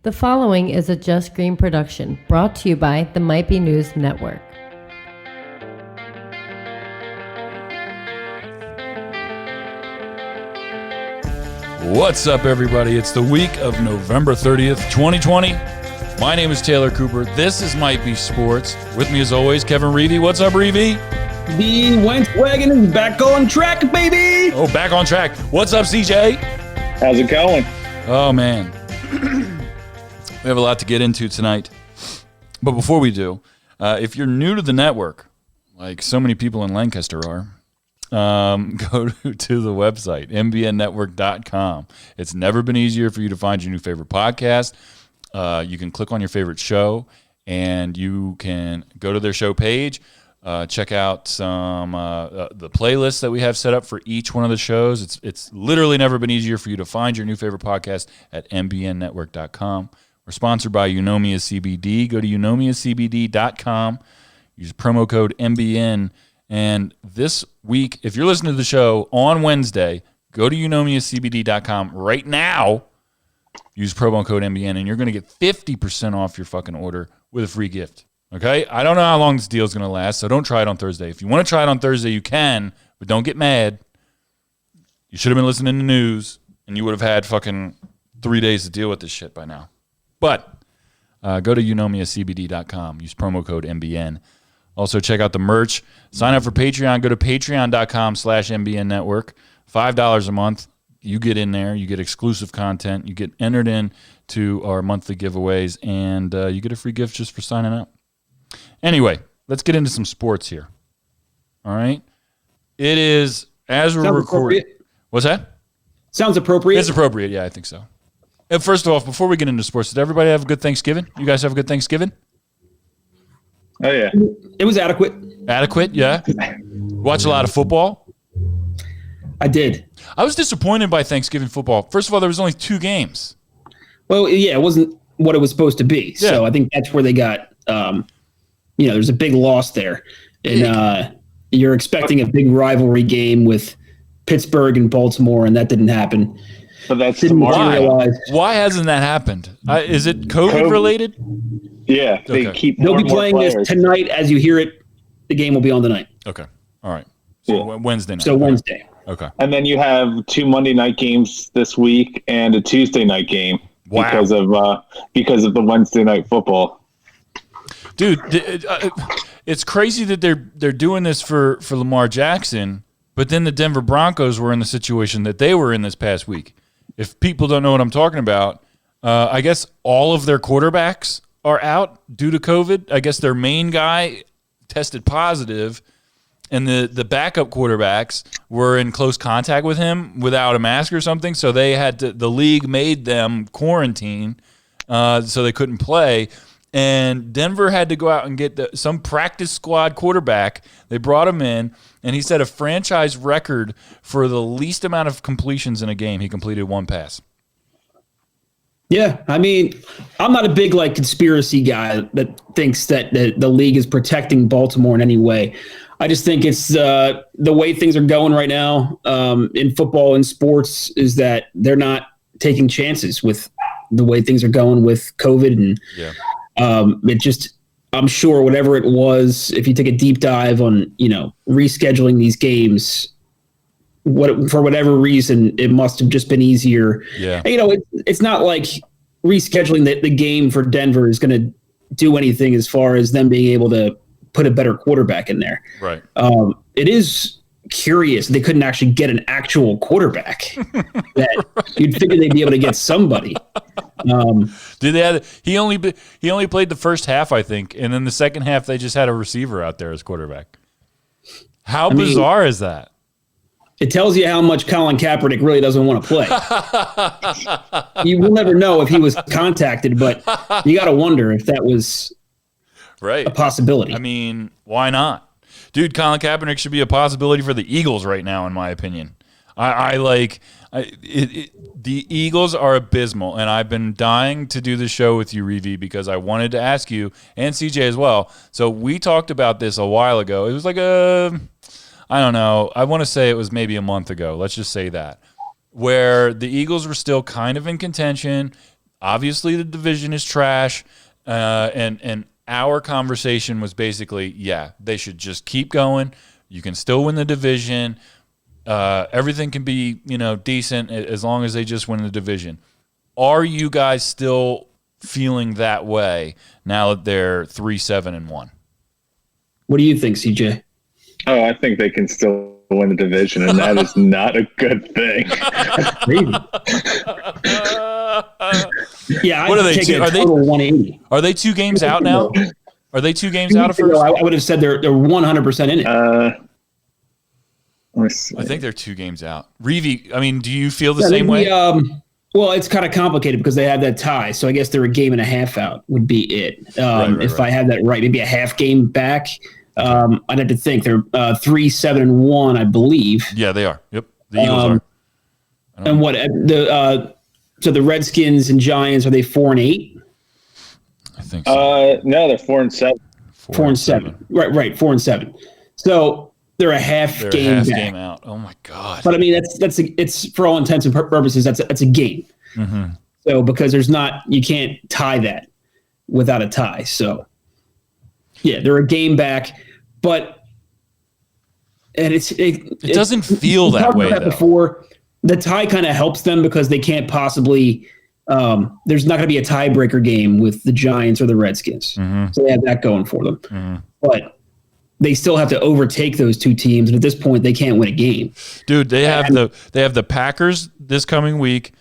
The following is a Just Green production brought to you by the Might Be News Network. What's up, everybody? It's the week of November 30th, 2020. My name is Taylor Cooper. This is Might Be Sports. With me, as always, Kevin Reavy. What's up, Reavy? The Wentz wagon is back on track, baby! Oh, back on track. What's up, CJ? How's it going? Oh, man. We have a lot to get into tonight. But before we do, if you're new to the network, like so many people in Lancaster are, go to the website, mbnnetwork.com. It's never been easier for you to find your new favorite podcast. You can click on your favorite show, and you can go to their show page, check out some the playlists that we have set up for each one of the shows. It's literally never been easier for you to find your new favorite podcast at mbnnetwork.com. We're sponsored by Eunomia CBD. Go to eunomiacbd.com. Use promo code MBN. And this week, if you're listening to the show on Wednesday, go to eunomiacbd.com right now. Use promo code MBN, and you're going to get 50% off your fucking order with a free gift. Okay? I don't know how long this deal is going to last, so don't try it on Thursday. If you want to try it on Thursday, you can, but don't get mad. You should have been listening to news, and you would have had fucking 3 days to deal with this shit by now. But go to eunomiacbd.com. Use promo code MBN. Also, check out the merch. Sign up for Patreon. Go to patreon.com/MBN Network. $5 a month. You get in there. You get exclusive content. You get entered in to our monthly giveaways, and you get a free gift just for signing up. Anyway, let's get into some sports here. All right? It is, as we're recording. What's that? Sounds appropriate. It's appropriate. Yeah, I think so. And first of all, before we get into sports, did everybody have a good Thanksgiving? You guys have a good Thanksgiving? Oh, yeah. It was adequate. Adequate, yeah. Watch a lot of football. I did. I was disappointed by Thanksgiving football. First of all, there was only 2 games. Well, yeah, it wasn't what it was supposed to be. Yeah. So I think that's where they got, there's a big loss there. And you're expecting a big rivalry game with Pittsburgh and Baltimore, and that didn't happen. But that's Why hasn't that happened? Is it COVID related? Yeah, they keep. They'll be playing this tonight. As you hear it, the game will be on tonight. Okay, all right. So Wednesday night. So Wednesday. Okay. And then you have 2 Monday night games this week and a Tuesday night game because of the Wednesday night football. Dude, it's crazy that they're doing this for Lamar Jackson, but then the Denver Broncos were in the situation that they were in this past week. If people don't know what I'm talking about, I guess all of their quarterbacks are out due to COVID. I guess their main guy tested positive, and the backup quarterbacks were in close contact with him without a mask or something. So they had to. The league made them quarantine, so they couldn't play. And Denver had to go out and get some practice squad quarterback. They brought him in, and he set a franchise record for the least amount of completions in a game. He completed 1 pass. Yeah, I mean, I'm not a big conspiracy guy that thinks that the league is protecting Baltimore in any way. I just think it's the way things are going right now in football and sports is that they're not taking chances with the way things are going with COVID. And I'm sure whatever it was, if you take a deep dive on, rescheduling these games, for whatever reason, it must have just been easier. Yeah. And, it's not like rescheduling the game for Denver is going to do anything as far as them being able to put a better quarterback in there. Right. It is curious they couldn't actually get an actual quarterback. That you'd figure they'd be able to get somebody. He only played the first half, I think, and then the second half they just had a receiver out there as quarterback. How bizarre is that? It tells you how much Colin Kaepernick really doesn't want to play. You will never know if he was contacted, but you got to wonder if that was a possibility. I mean, why not? Dude, Colin Kaepernick should be a possibility for the Eagles right now, in my opinion. The Eagles are abysmal, and I've been dying to do the show with you, Reavy, because I wanted to ask you, and CJ as well. So we talked about this a while ago. It was like I don't know. I want to say it was maybe a month ago. Let's just say that. Where the Eagles were still kind of in contention. Obviously, the division is trash, and our conversation was basically, yeah, they should just keep going. You can still win the division. Everything can be, decent as long as they just win the division. Are you guys still feeling that way now that they're 3-7-1? What do you think, CJ? Oh, I think they can still win the division, and that is not a good thing. That's crazy. Yeah, What are they? Are they 180? Are they 2 games out now? Are they 2 games out of first? I would have said they're 100% in it. I think they're 2 games out. Reavy, I mean, do you feel the same way? Well, it's kind of complicated because they have that tie, so I guess they're a game and a half out would be it. If I have that right, maybe a half game back. I'd have to think they're 3-7-1, I believe. Yeah, they are. Yep, the Eagles are. And what so the Redskins and Giants, are they 4-8? I think so. No, they're 4-7. 4-7. Right, 4-7. So they're a half game out. Oh my god! But I mean, it's for all intents and purposes, that's a game. Mm-hmm. So because you can't tie that without a tie. So yeah, they're a game back, and it doesn't feel that way though. Before, the tie kind of helps them because they can't possibly. There's not going to be a tiebreaker game with the Giants or the Redskins, so they have that going for them. But they still have to overtake those 2 teams, and at this point, they can't win a game. Dude, they have the Packers this coming week,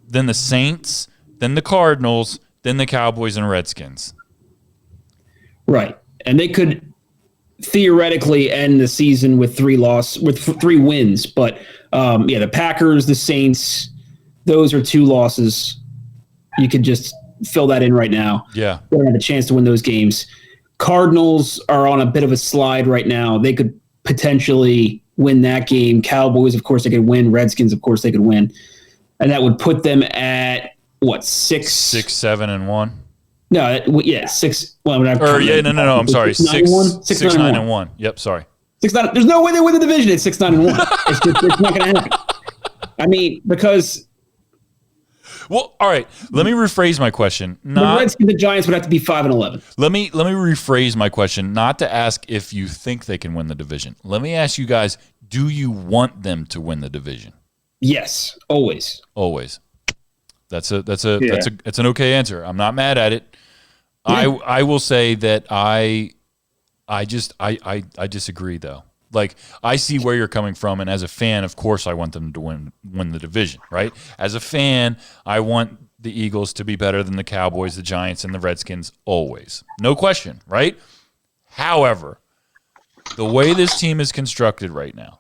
then the Saints, then the Cardinals, then the Cowboys and Redskins. Right, and they could theoretically end the season with 3 wins, but the Packers, the Saints, those are 2 losses. You could just fill that in right now. Yeah, they don't have a chance to win those games. Cardinals are on a bit of a slide right now. They could potentially win that game. Cowboys, of course, they could win. Redskins, of course, they could win. And that would put them at, what, 6-7-1? No, 6. Well, no. I'm sorry. 6-9-1. Yep, sorry. 6-9. There's no way they win the division at 6-9-1. It's not going to happen. I mean, because... Well, all right. Let me rephrase my question. The Redskins and Giants would have to be 5-11. Let me rephrase my question, not to ask if you think they can win the division. Let me ask you guys: do you want them to win the division? Yes, always. Always. That's an okay answer. I'm not mad at it. Yeah. I will say that I disagree though. Like, I see where you're coming from, and as a fan, of course, I want them to win the division, right? As a fan, I want the Eagles to be better than the Cowboys, the Giants, and the Redskins always. No question, right? However, the way this team is constructed right now,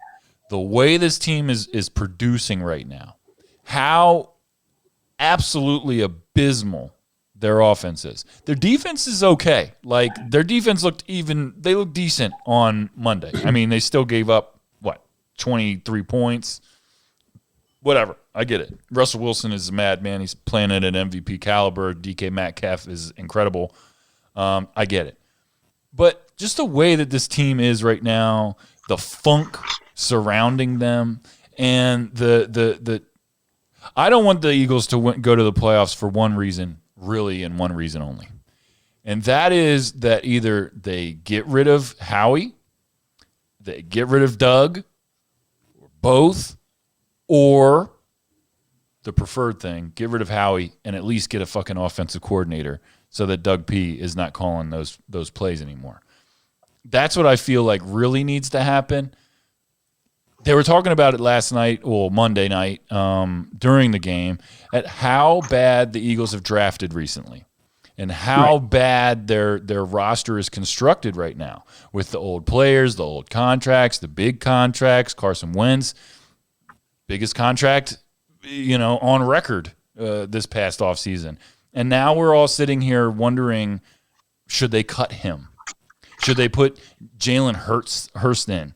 the way this team is producing right now, how absolutely abysmal their offense is. Their defense is okay. Like, their defense looked decent on Monday. I mean, they still gave up, 23 points? Whatever. I get it. Russell Wilson is a madman. He's playing at an MVP caliber. DK Metcalf is incredible. I get it. But just the way that this team is right now, the funk surrounding them, and the I don't want the Eagles to go to the playoffs for one reason, really, and one reason only. And that is that either they get rid of Howie, they get rid of Doug, or both, or the preferred thing, get rid of Howie and at least get a fucking offensive coordinator so that Doug P is not calling those plays anymore. That's what I feel like really needs to happen. They were talking about it last night, or Monday night, during the game, at how bad the Eagles have drafted recently and how bad their roster is constructed right now with the old players, the old contracts, the big contracts. Carson Wentz, biggest contract, on record this past offseason. And now we're all sitting here wondering, should they cut him? Should they put Jalen Hurst in?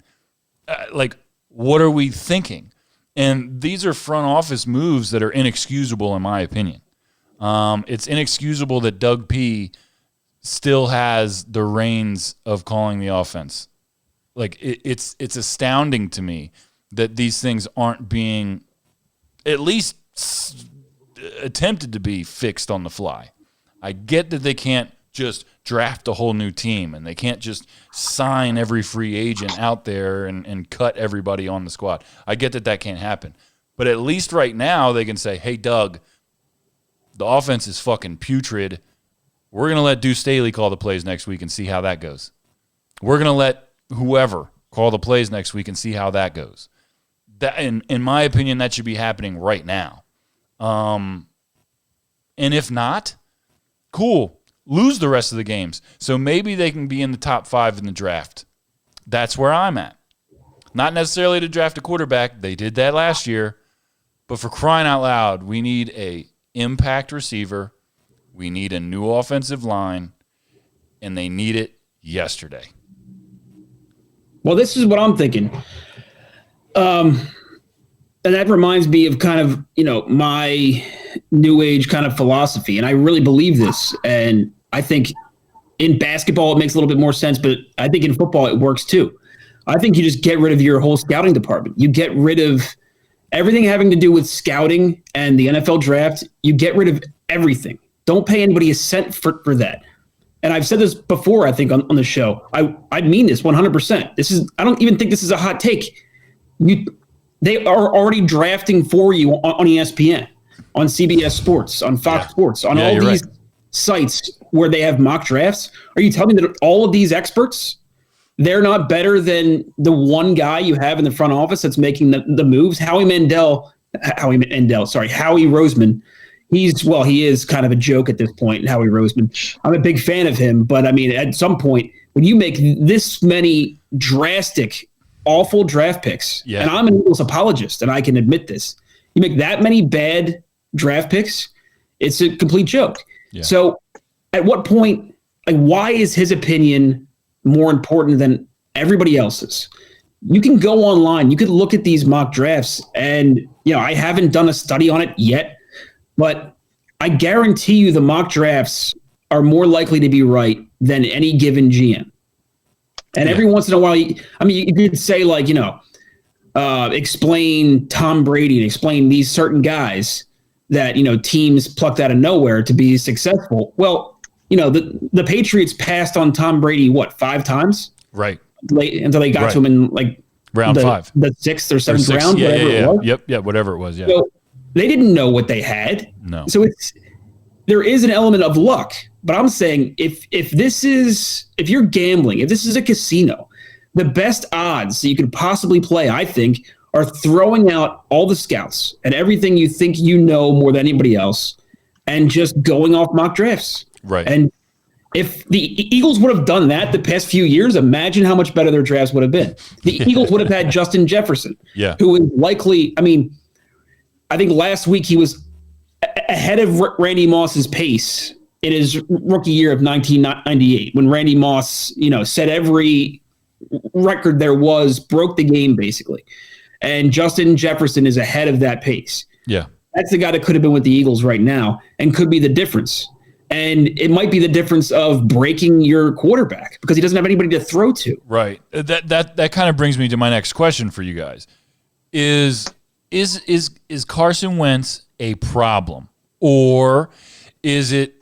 What are we thinking? And these are front office moves that are inexcusable, in my opinion. It's inexcusable that Doug P still has the reins of calling the offense. It's astounding to me that these things aren't being at least attempted to be fixed on the fly. I get that they can't just draft a whole new team and they can't just sign every free agent out there and cut everybody on the squad. I get that can't happen. But at least right now they can say, hey, Doug, the offense is fucking putrid. We're going to let Deuce Staley call the plays next week and see how that goes. We're going to let whoever call the plays next week and see how that goes. That, in my opinion, that should be happening right now. And if not, cool. Lose the rest of the games. So maybe they can be in the top 5 in the draft. That's where I'm at. Not necessarily to draft a quarterback. They did that last year. But for crying out loud, we need a impact receiver. We need a new offensive line. And they need it yesterday. Well, this is what I'm thinking. And that reminds me of kind of, my new age kind of philosophy. And I really believe this. And I think in basketball, it makes a little bit more sense, but I think in football, it works too. I think you just get rid of your whole scouting department. You get rid of everything having to do with scouting and the NFL draft. You get rid of everything. Don't pay anybody a cent for that. And I've said this before, I think, on the show. I mean this 100%. I don't even think this is a hot take. They are already drafting for you on ESPN, on CBS Sports, on Fox Sports, on all these sites where they have mock drafts. Are you telling me that all of these experts, they're not better than the one guy you have in the front office that's making the moves? Howie Roseman. He is kind of a joke at this point, Howie Roseman. I'm a big fan of him, but I mean, at some point, when you make this many drastic, awful draft picks, and I'm an Eagles apologist, and I can admit this, you make that many bad draft picks, it's a complete joke. Yeah. So at what point, why is his opinion more important than everybody else's? You can go online, you could look at these mock drafts, and I haven't done a study on it yet, but I guarantee you the mock drafts are more likely to be right than any given GM. And every once in a while, you could say explain Tom Brady and explain these certain guys that, teams plucked out of nowhere to be successful. Well, the Patriots passed on Tom Brady, 5 times? Right. Until they got to him in round 5. The 6th or 7th round, whatever it was. Yep, whatever it was, yeah. So they didn't know what they had. No. So there is an element of luck. But I'm saying if you're gambling, if this is a casino, the best odds that you could possibly play, I think, are throwing out all the scouts and everything you think more than anybody else and just going off mock drafts. Right. And if the Eagles would have done that the past few years, imagine how much better their drafts would have been. The Eagles would have had Justin Jefferson, who is likely, I think last week he was ahead of Randy Moss's pace in his rookie year of 1998, when Randy Moss, set every record there was, broke the game basically. And Justin Jefferson is ahead of that pace. Yeah. That's the guy that could have been with the Eagles right now and could be the difference. And it might be the difference of breaking your quarterback because he doesn't have anybody to throw to. Right. That kind of brings me to my next question for you guys. Is Carson Wentz a problem, or is it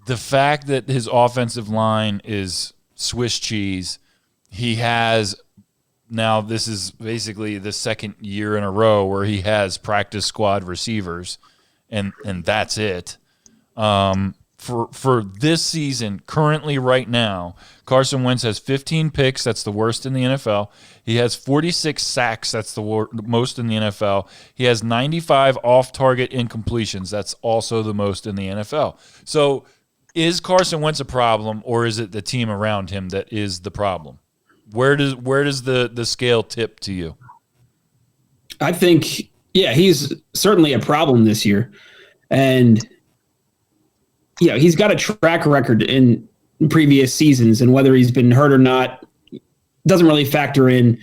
the fact that his offensive line is Swiss cheese? He has now, this is basically the second year in a row where he has practice squad receivers, and that's it. For this season, currently right now, Carson Wentz has 15 picks. That's the worst in the NFL. He has 46 sacks. That's the most in the NFL. He has 95 off-target incompletions. That's also the most in the NFL. So is Carson Wentz a problem, or is it the team around him that is the problem? Where does the scale tip to you? I think, he's certainly a problem this year. And he's got a track record in previous seasons, and whether he's been hurt or not doesn't really factor in.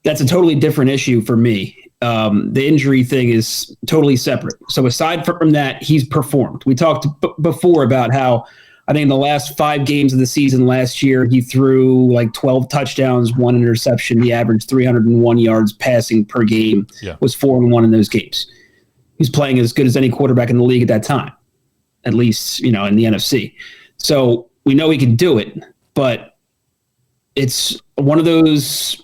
That's a totally different issue for me. The injury thing is totally separate. So aside from that, he's performed. We talked before about how I think in the last 5 games of the season last year, he threw 12 touchdowns, 1 interception. He averaged 301 yards passing per game, was 4-1 in those games. who's playing as good as any quarterback in the league at that time, at least, in the NFC. So we know he can do it, but it's one of those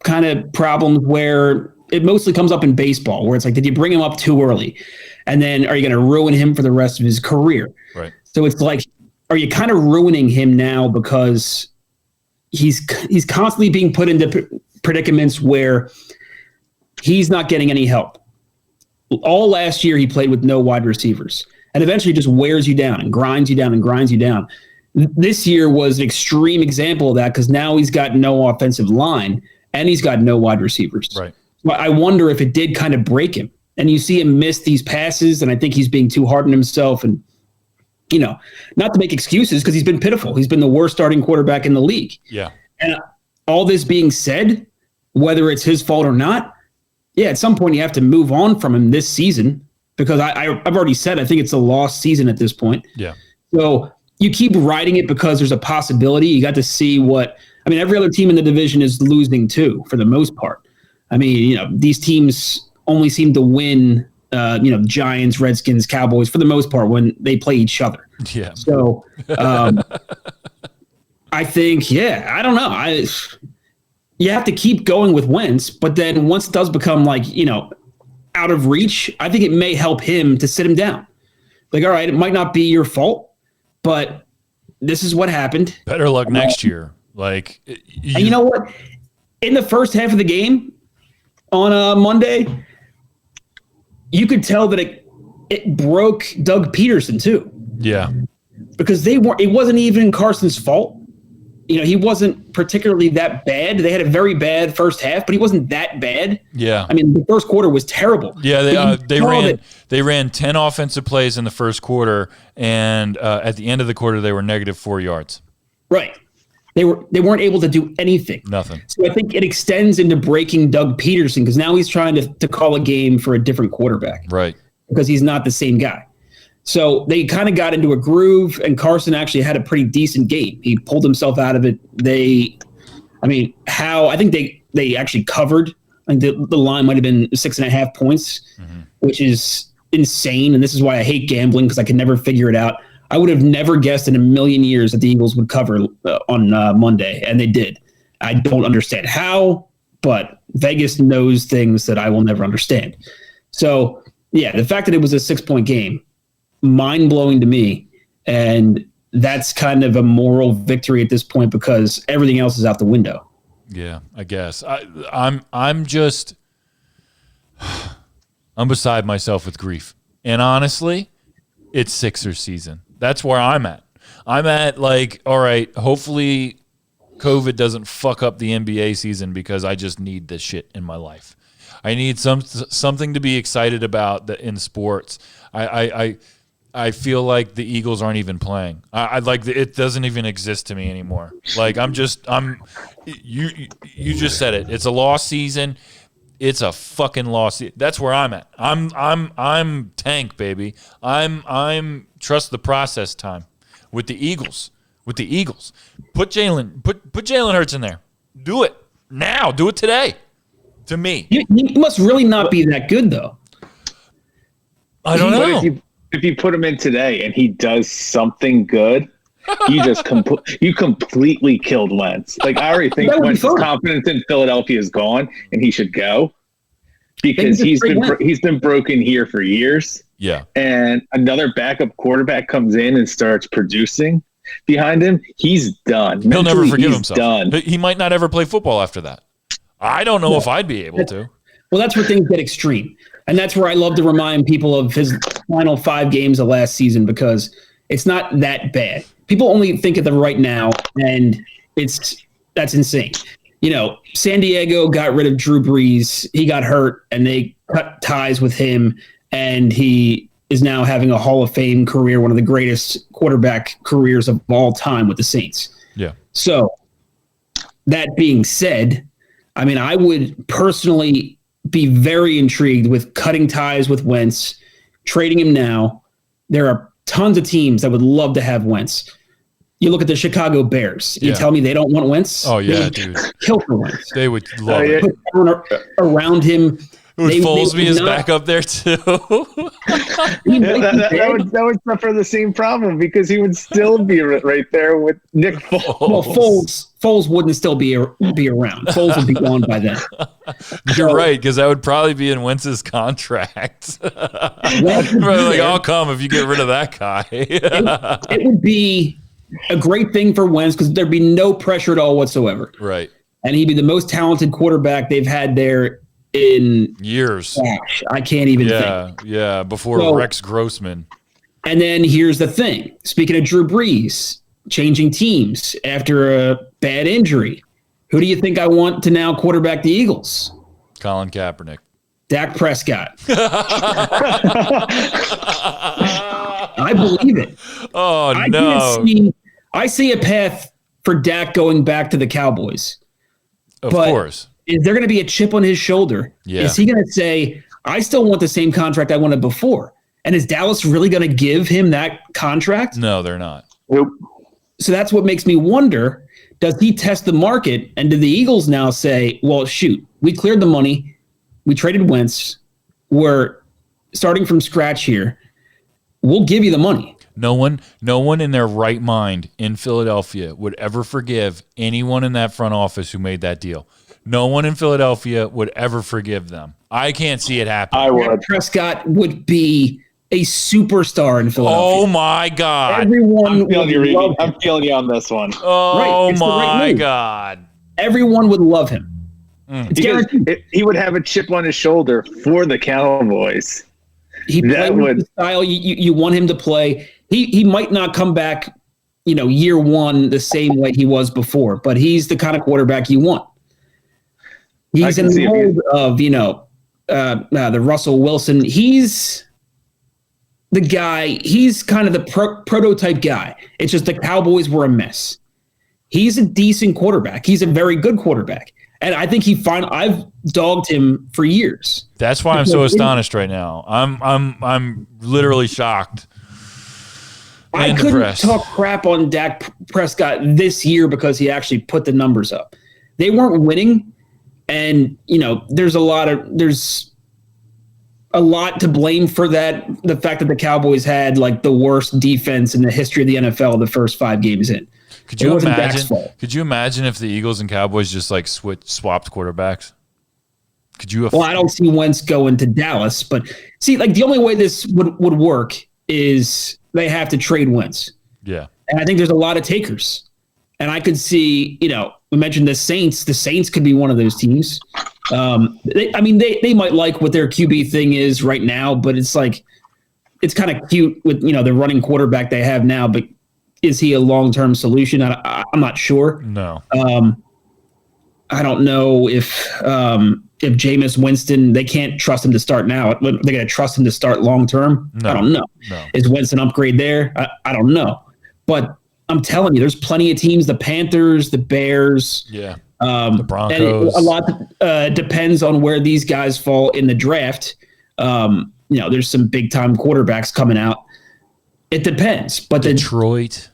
kind of problems where it mostly comes up in baseball, where it's like, did you bring him up too early? And then are you going to ruin him for the rest of his career? Right. So it's like, are you kind of ruining him now because he's constantly being put into predicaments where he's not getting any help? All last year, he played with no wide receivers and eventually just wears you down and grinds you down and grinds you down. This year was an extreme example of that because now he's got no offensive line and he's got no wide receivers. Right. But I wonder if it did kind of break him. And you see him miss these passes, and I think he's being too hard on himself. And, not to make excuses because he's been pitiful. He's been the worst starting quarterback in the league. Yeah. And all this being said, whether it's his fault or not, at some point you have to move on from him this season because I've already said I think it's a lost season at this point. Yeah. So you keep riding it because there's a possibility. You got to see every other team in the division is losing too, for the most part. These teams only seem to win, Giants, Redskins, Cowboys for the most part when they play each other. Yeah. So I think, I don't know. You have to keep going with Wentz, but then once it does become out of reach, I think it may help him to sit him down. Like, all right, it might not be your fault, but this is what happened. Better luck next year. Like, and you know what? In the first half of the game on Monday, you could tell that it broke Doug Peterson too. Yeah. Because it wasn't even Carson's fault. He wasn't particularly that bad. They had a very bad first half, but he wasn't that bad. Yeah. The first quarter was terrible. Yeah, they ran 10 offensive plays in the first quarter, and at the end of the quarter they were negative 4 yards. Right. They weren't able to do anything. Nothing. So I think it extends into breaking Doug Peterson because now he's trying to call a game for a different quarterback. Right. Because he's not the same guy. So they kind of got into a groove, and Carson actually had a pretty decent game. He pulled himself out of it. I think they actually covered. I think the line might have been 6.5 points, which is insane. And this is why I hate gambling because I can never figure it out. I would have never guessed in a million years that the Eagles would cover on Monday, and they did. I don't understand how, but Vegas knows things that I will never understand. So, the fact that it was a 6-point game, mind-blowing to me, and that's kind of a moral victory at this point because everything else is out the window. Yeah, I guess. I'm beside myself with grief. And honestly, it's Sixers season. That's where I'm at. I'm at all right, hopefully COVID doesn't fuck up the NBA season because I just need this shit in my life. I need something to be excited about in sports. I feel like the Eagles aren't even playing. It doesn't even exist to me anymore. You just said it. It's a lost season. It's a fucking loss. That's where I'm at. I'm tank, baby. I'm trust the process time with the Eagles. Put Jalen Hurts in there. Do it now. Do it today. To me, you must really not be that good though. I don't know. If you put him in today and he does something good, you completely killed Wentz. I already think Wentz's confidence in Philadelphia is gone, and he should go because he's been broken here for years. Yeah, and another backup quarterback comes in and starts producing behind him. He's done. He'll never forgive himself. Done. He might not ever play football after that. I don't know if I'd be able to. Well, that's where things get extreme. And that's where I love to remind people of his final 5 games of last season because it's not that bad. People only think of the right now, and that's insane. San Diego got rid of Drew Brees. He got hurt, and they cut ties with him, and he is now having a Hall of Fame career, one of the greatest quarterback careers of all time with the Saints. Yeah. So that being said, I would personally be very intrigued with cutting ties with Wentz, trading him now. There are tons of teams that would love to have Wentz. You look at the Chicago Bears. You tell me they don't want Wentz? Oh, yeah, dude. Kill for Wentz. They would love it. Put everyone around him. Would They Foles be would his not- backup there too? He might be that dead. would suffer the same problem because he would still be right there with Nick Foles. Well, Foles wouldn't still be around. Foles would be gone by then. You're right, because that would probably be in Wentz's contract. Probably like, I'll come if you get rid of that guy. It would be a great thing for Wentz because there'd be no pressure at all whatsoever. Right. And he'd be the most talented quarterback they've had there in years. Gosh, I can't even think. Yeah, before Rex Grossman. And then here's the thing. Speaking of Drew Brees, changing teams after a bad injury, who do you think I want to now quarterback the Eagles? Colin Kaepernick. Dak Prescott. I believe it. Oh, no. I see a path for Dak going back to the Cowboys. Of course. Is there going to be a chip on his shoulder? Yeah. Is he going to say, I still want the same contract I wanted before? And is Dallas really going to give him that contract? No, they're not. Nope. So that's what makes me wonder, does he test the market? And do the Eagles now say, well, shoot, we cleared the money. We traded Wentz. We're starting from scratch here. We'll give you the money. No one in their right mind in Philadelphia would ever forgive anyone in that front office who made that deal. No one in Philadelphia would ever forgive them. I can't see it happen. I would. Prescott would be a superstar in Philadelphia. Oh my God. Everyone I'm feeling would you, Reavy. love him. I'm feeling you on this one. Oh Right, it's the right my move. God. Everyone would love him. It's Because guaranteed. he would have a chip on his shoulder for the Cowboys. He that played with would- the style you want him to play. He might not come back, year one the same way he was before, but he's the kind of quarterback you want. He's can in see the it. mold of, the Russell Wilson. He's the guy. He's kind of the prototype guy. It's just the Cowboys were a mess. He's a decent quarterback. He's a very good quarterback. And I think I've dogged him for years. That's why I'm so astonished right now. I'm literally shocked. I And couldn't depressed. talk crap on Dak Prescott this year because he actually put the numbers up. They weren't winning, and there's a lot to blame for that. The fact that the Cowboys had like the worst defense in the history of the NFL the first 5 games in. Could you It wasn't Dak's imagine? fault. Could you imagine if the Eagles and Cowboys just like swapped quarterbacks? Could you? Well, I don't see Wentz going to Dallas, but see, like the only way this would work is they have to trade Wentz. Yeah. And I think there's a lot of takers. And I could see, we mentioned the Saints. The Saints could be one of those teams. They might like what their QB thing is right now, but it's like, it's kind of cute with, the running quarterback they have now, but is he a long-term solution? I'm not sure. No. I don't know if Jameis Winston, they can't trust him to start now. They're going to trust him to start long-term? No. I don't know. No. Is Winston upgrade there? I don't know. But I'm telling you, there's plenty of teams, the Panthers, the Bears. Yeah. The Broncos. And a lot depends on where these guys fall in the draft. There's some big-time quarterbacks coming out. It depends. But Detroit.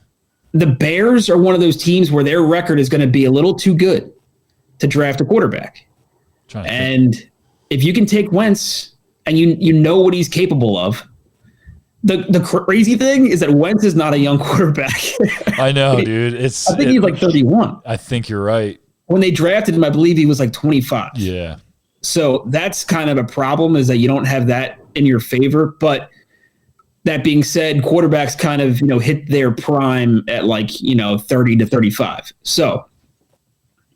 the Bears are one of those teams where their record is going to be a little too good to draft a quarterback. And if you can take Wentz and you know what he's capable of, the crazy thing is that Wentz is not a young quarterback. I know, dude. I think he's like 31. I think you're right. When they drafted him, I believe he was like 25. Yeah. So that's kind of a problem, is that you don't have that in your favor. But that being said, quarterbacks kind of, hit their prime at 30 to 35. So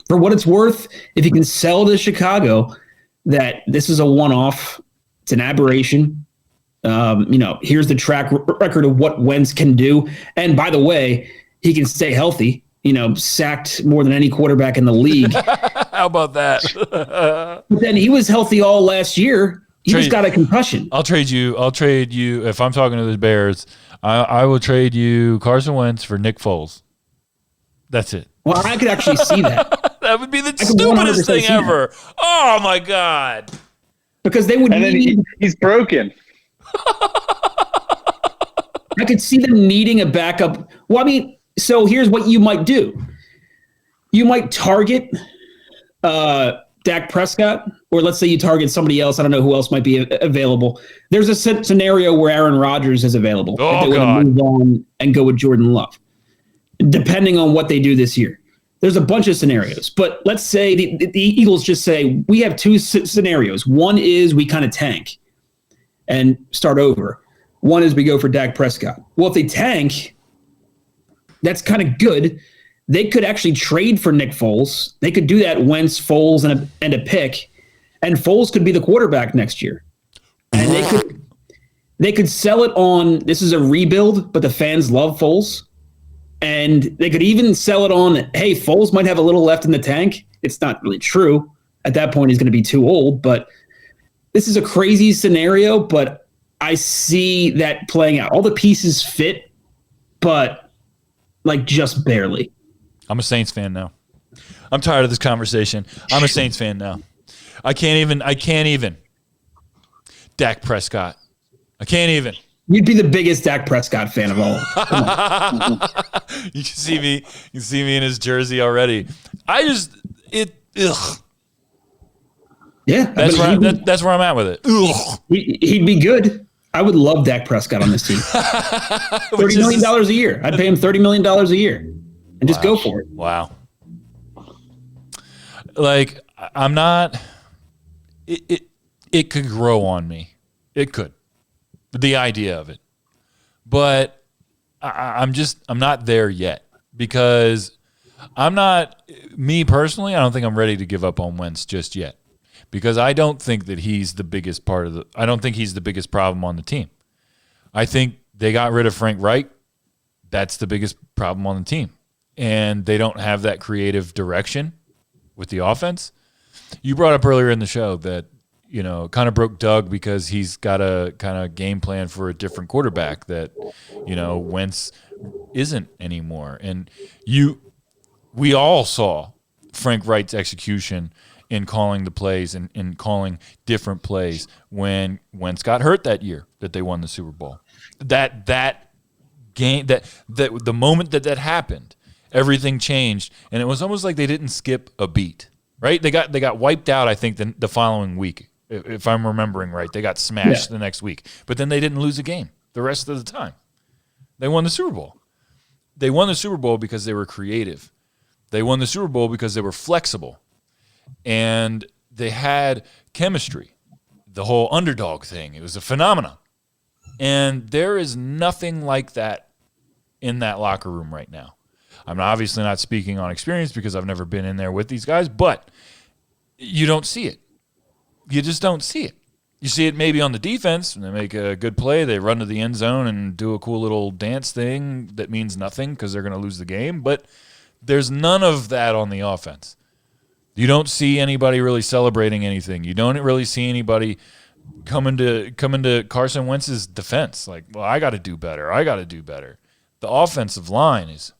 for what it's worth, if you can sell to Chicago that this is a one-off, it's an aberration. Here's the track record of what Wentz can do. And by the way, he can stay healthy, sacked more than any quarterback in the league. How about that? But then he was healthy all last year. He just got a concussion. I'll trade you. If I'm talking to the Bears, I will trade you Carson Wentz for Nick Foles. That's it. Well, I could actually see that. That would be the could stupidest 100% thing see that. ever. Oh my God. Because they would And then need, he's broken. I could see them needing a backup. Well, so here's what you might do. You might target Dak Prescott, or let's say you target somebody else. I don't know who else might be available. There's a scenario where Aaron Rodgers is available. Oh, if they want to move on and go with Jordan Love, depending on what they do this year. There's a bunch of scenarios, but let's say the Eagles just say, we have two scenarios. One is we kind of tank and start over. One is we go for Dak Prescott. Well, if they tank, that's kind of good. They could actually trade for Nick Foles. They could do that, Wentz, Foles, and a pick, and Foles could be the quarterback next year. And they could sell it on, this is a rebuild, but the fans love Foles. And they could even sell it on, hey, Foles might have a little left in the tank. It's not really true. At that point, he's going to be too old. But this is a crazy scenario, but I see that playing out. All the pieces fit, but like just barely. I'm a Saints fan now. I'm tired of this conversation. I'm a Saints fan now. I can't even. Dak Prescott. I can't even. You'd be the biggest Dak Prescott fan of all. You can see me in his jersey already. Ugh. Yeah, that's where I'm at with it. Ugh. He'd be good. I would love Dak Prescott on this team. $30 million a year. I'd pay him $30 million a year and just go for it. Wow. Like, I'm not. It could grow on me. It could. The idea of it. But I'm not there yet because me personally, I don't think I'm ready to give up on Wentz just yet because I don't think that he's the biggest I don't think he's the biggest problem on the team. I think they got rid of Frank Reich. That's the biggest problem on the team. And they don't have that creative direction with the offense. You brought up earlier in the show that, kind of broke Doug because he's got a kind of game plan for a different quarterback that, Wentz isn't anymore. And we all saw Frank Reich's execution in calling the plays and in calling different plays when Wentz got hurt that year that they won the Super Bowl. That game, the moment that happened, everything changed, and it was almost like they didn't skip a beat. Right? They got wiped out, I think, the following week. If I'm remembering right, they got smashed the next week. But then they didn't lose a game the rest of the time. They won the Super Bowl. They won the Super Bowl because they were creative. They won the Super Bowl because they were flexible. And they had chemistry. The whole underdog thing, it was a phenomenon. And there is nothing like that in that locker room right now. I'm obviously not speaking on experience because I've never been in there with these guys, but you don't see it. You just don't see it. You see it maybe on the defense, and they make a good play. They run to the end zone and do a cool little dance thing that means nothing because they're going to lose the game. But there's none of that on the offense. You don't see anybody really celebrating anything. You don't really see anybody coming to Carson Wentz's defense. Like, well, I got to do better. I got to do better. The offensive line is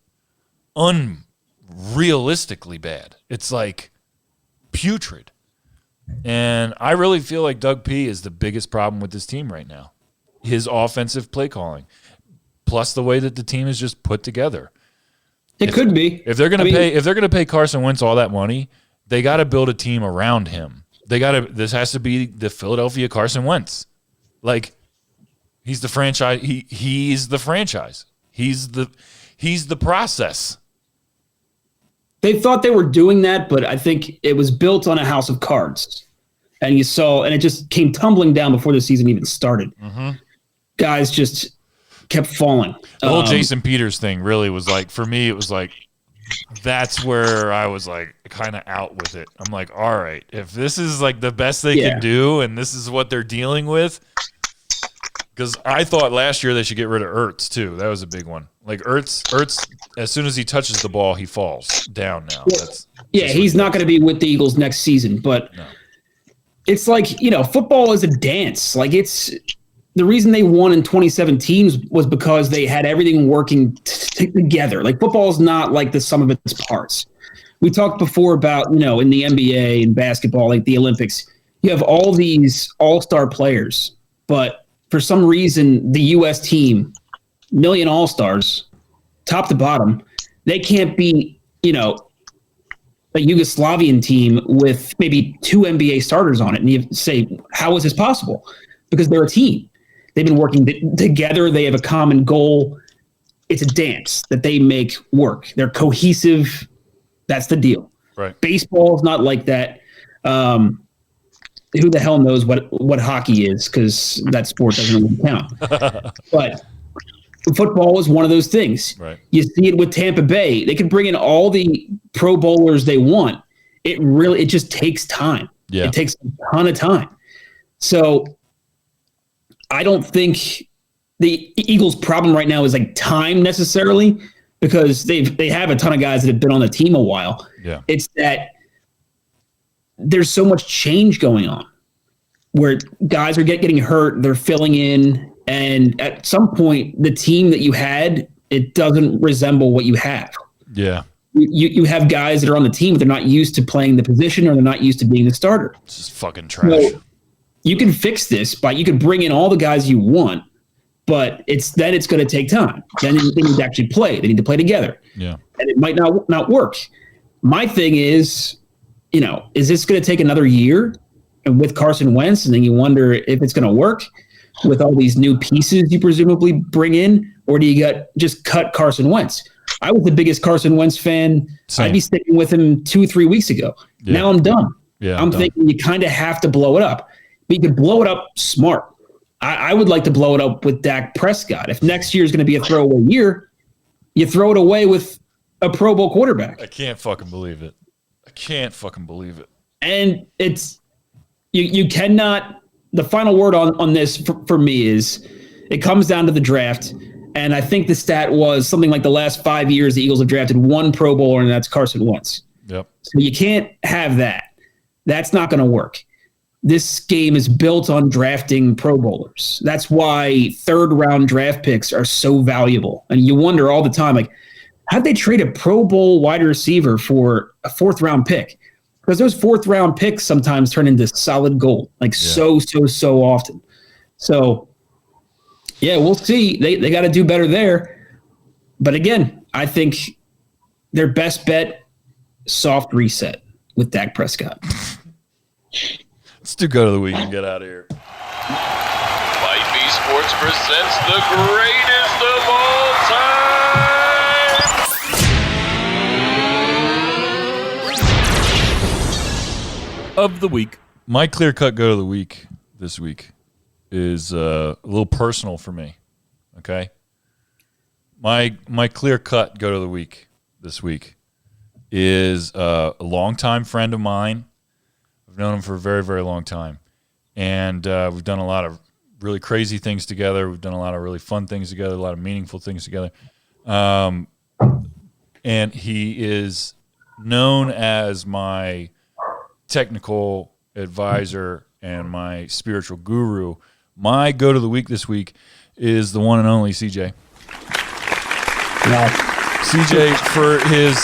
unrealistically bad. It's like putrid. And I really feel like Doug P is the biggest problem with this team right now. His offensive play calling, plus the way that the team is just put together. It could be. If they're going to pay Carson Wentz all that money, they got to build a team around him. This has to be the Philadelphia Carson Wentz. Like, he's the franchise. He's the franchise. He's the process. They thought they were doing that, but I think it was built on a house of cards. And it just came tumbling down before the season even started. Mm-hmm. Guys just kept falling. The whole Jason Peters thing really was like, for me, it was like, that's where I was like kind of out with it. I'm like, all right, if this is like the best they can do and this is what they're dealing with, because I thought last year they should get rid of Ertz too. That was a big one. Like Ertz, as soon as he touches the ball, he falls down now. He's not going to be with the Eagles next season. But it's like, football is a dance. Like, it's the reason they won in 2017 was because they had everything working together. Like, football is not like the sum of its parts. We talked before about, in the NBA and basketball, like the Olympics, you have all these all-star players, but for some reason, the U.S. team, million all-stars, top to bottom, they can't be, a Yugoslavian team with maybe 2 NBA starters on it. And you say, how is this possible? Because they're a team. They've been working together. They have a common goal. It's a dance that they make work. They're cohesive. That's the deal. Right. Baseball is not like that. Who the hell knows what hockey is, because that sport doesn't really count. But football is one of those things. Right. You see it with Tampa Bay. They can bring in all the Pro Bowlers they want. It just takes time. Yeah. It takes a ton of time. So I don't think the Eagles' problem right now is like time necessarily, because they have a ton of guys that have been on the team a while. Yeah. It's that there's so much change going on where guys are getting hurt, they're filling in, and at some point the team that you had, it doesn't resemble what you have. Yeah. You have guys that are on the team, but they're not used to playing the position, or they're not used to being the starter. It's just fucking trash. So you can fix this by, you can bring in all the guys you want, but it's going to take time. Then they need to actually play. They need to play together. Yeah. And it might not work. My thing is, is this going to take another year and with Carson Wentz? And then you wonder if it's going to work with all these new pieces you presumably bring in, or do you just cut Carson Wentz? I was the biggest Carson Wentz fan. Same. I'd be sticking with him 2-3 weeks ago. Yeah. Now I'm done. Yeah, I'm thinking you kind of have to blow it up, but you can blow it up smart. I would like to blow it up with Dak Prescott. If next year is going to be a throwaway year, you throw it away with a Pro Bowl quarterback. I can't fucking believe it. And it's you cannot. The final word on this for me is it comes down to the draft. And I think the stat was something like the last 5 years the Eagles have drafted 1 Pro Bowler, and that's Carson Wentz. Yep. So you can't have that. That's not going to work. This game is built on drafting Pro Bowlers. That's why 3rd-round draft picks are so valuable. And you wonder all the time, like, how'd they trade a Pro Bowl wide receiver for a 4th-round pick? Because those 4th-round picks sometimes turn into solid gold, so often. So, yeah, we'll see. They got to do better there. But again, I think their best bet, soft reset with Dak Prescott. Let's go to the week and get out of here. Might Be Sports presents the greatest of all time. Of the week, my clear-cut go to the week this week is a little personal for me, okay? My clear-cut go to the week this week is a longtime friend of mine. I've known him for a very, very long time. And we've done a lot of really crazy things together. We've done a lot of really fun things together, a lot of meaningful things together. And he is known as my technical advisor and my spiritual guru. My go to the week this week is the one and only CJ. Wow. CJ, for his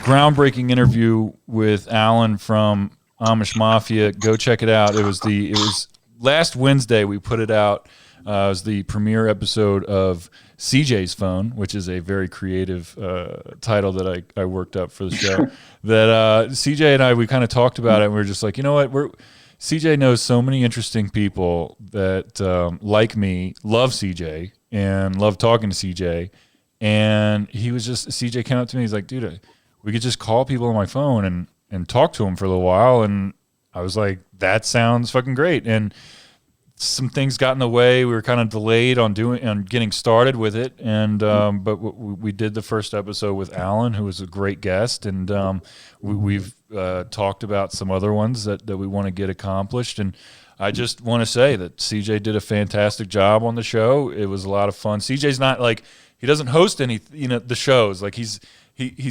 groundbreaking interview with Alan from Amish Mafia, go check it out. It was last Wednesday we put it out. It was the premiere episode of CJ's Phone, which is a very creative title that I worked up for the show. That CJ and we kind of talked about it, and we were just like, you know what, CJ knows so many interesting people that, like me, love CJ and love talking to CJ. And CJ came up to me, he's like, dude, we could just call people on my phone and talk to them for a little while. And I was like, that sounds fucking great. And some things got in the way. We were kind of delayed on getting started with it. And but we did the first episode with Alan, who was a great guest. And we've talked about some other ones that we want to get accomplished. And I just want to say that CJ did a fantastic job on the show. It was a lot of fun. CJ's not like, he doesn't host any, the shows. Like he's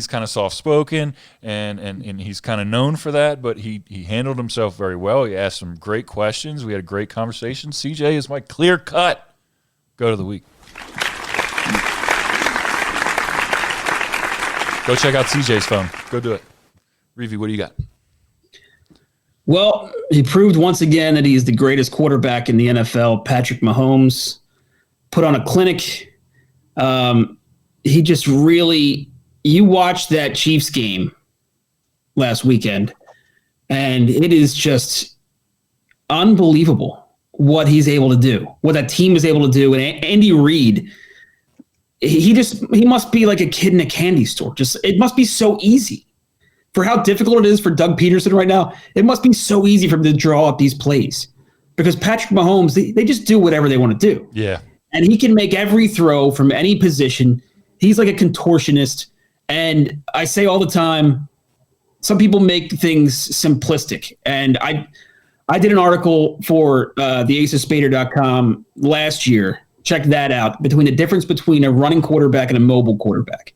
kind of soft-spoken and he's kind of known for that, but he handled himself very well. He asked some great questions. We had a great conversation. CJ is my clear-cut go to the week. Go check out CJ's Phone. Go do it. Reavy, what do you got? Well, he proved once again that he's the greatest quarterback in the NFL. Patrick Mahomes put on a clinic. He just really, you watch that Chiefs game last weekend, and it is just unbelievable what he's able to do, what that team is able to do. And Andy Reid, he must be like a kid in a candy store. It must be so easy for how difficult it is for Doug Peterson right now. It must be so easy for him to draw up these plays because Patrick Mahomes, they just do whatever they want to do. Yeah. And he can make every throw from any position. He's like a contortionist. And I say all the time, some people make things simplistic. And I did an article for theacespader.com last year. Check that out. Between the difference between a running quarterback and a mobile quarterback.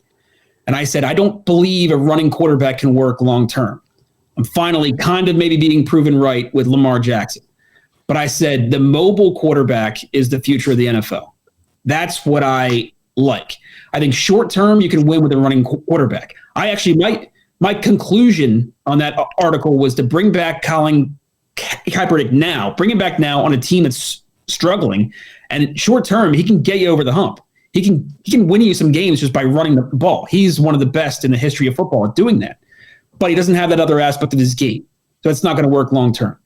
And I said, I don't believe a running quarterback can work long term. I'm finally kind of maybe being proven right with Lamar Jackson. But I said the mobile quarterback is the future of the NFL. That's what I like. I think short term you can win with a running quarterback. I actually my conclusion on that article was to bring back Colin Kaepernick now. Bring him back now on a team that's struggling. And short term, he can get you over the hump. He can win you some games just by running the ball. He's one of the best in the history of football at doing that. But he doesn't have that other aspect of his game. So it's not going to work long term.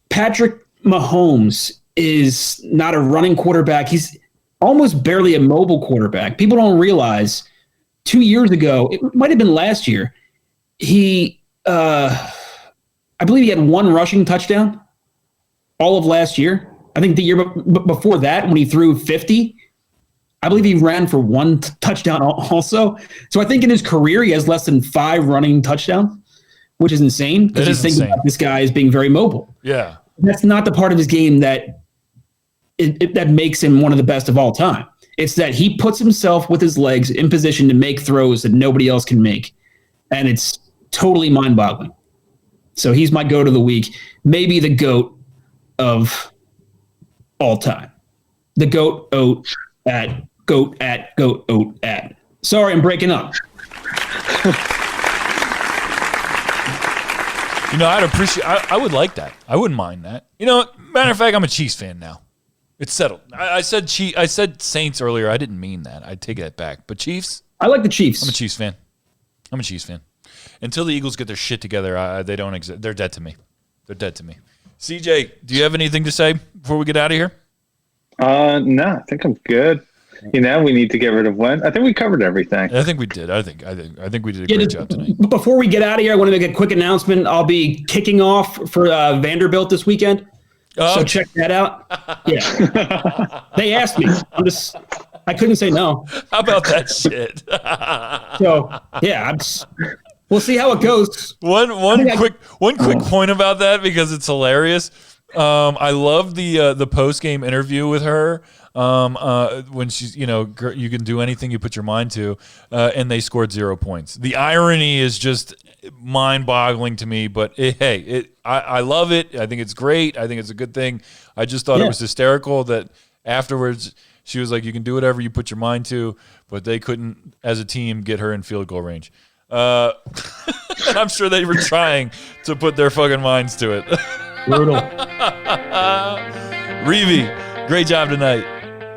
Patrick Mahomes is not a running quarterback. He's almost barely a mobile quarterback. People don't realize 2 years ago, it might have been last year, I believe he had one rushing touchdown all of last year. I think the year before that, when he threw 50, I believe he ran for one touchdown also. So I think in his career, he has less than 5 running touchdowns, which is insane because he's thinking about this guy as being very mobile. Yeah. That's not the part of his game that makes him one of the best of all time. It's that he puts himself with his legs in position to make throws that nobody else can make. And it's totally mind-boggling. So he's my GOAT of the week, maybe the GOAT of all time. The GOAT at. Sorry, I'm breaking up. I'd appreciate. I would like that. I wouldn't mind that. Matter of fact, I'm a Chiefs fan now. It's settled. I said Saints earlier. I didn't mean that. I take that back. But Chiefs. I like the Chiefs. I'm a Chiefs fan. Until the Eagles get their shit together, they don't exist. They're dead to me. CJ, do you have anything to say before we get out of here? No, I think I'm good. We need to get rid of Wentz. I think we covered everything. I think we did. I think we did a great job tonight. Before we get out of here, I want to make a quick announcement. I'll be kicking off for Vanderbilt this weekend. So check that out. Yeah. They asked me. I couldn't say no. How about that shit? So, yeah, we'll see how it goes. One quick point about that because it's hilarious. I love the post game interview with her. When she's, you can do anything you put your mind to, and they scored 0 points. The irony is just mind-boggling to me, but I love it. I think it's great. I think it's a good thing. I just thought it was hysterical that afterwards she was like, you can do whatever you put your mind to, but they couldn't, as a team, get her in field goal range. And I'm sure they were trying to put their fucking minds to it. Brutal. Reavy, great job tonight.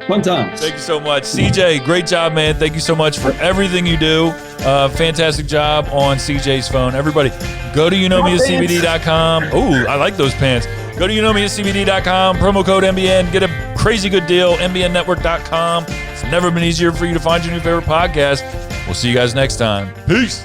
Fun times. Thank you so much. CJ, great job, man. Thank you so much for everything you do. Fantastic job on CJ's phone. Everybody, go to youknowmeascbd.com. Oh, I like those pants. Go to youknowmeascbd.com, promo code MBN. Get a crazy good deal, mbnnetwork.com. It's never been easier for you to find your new favorite podcast. We'll see you guys next time. Peace.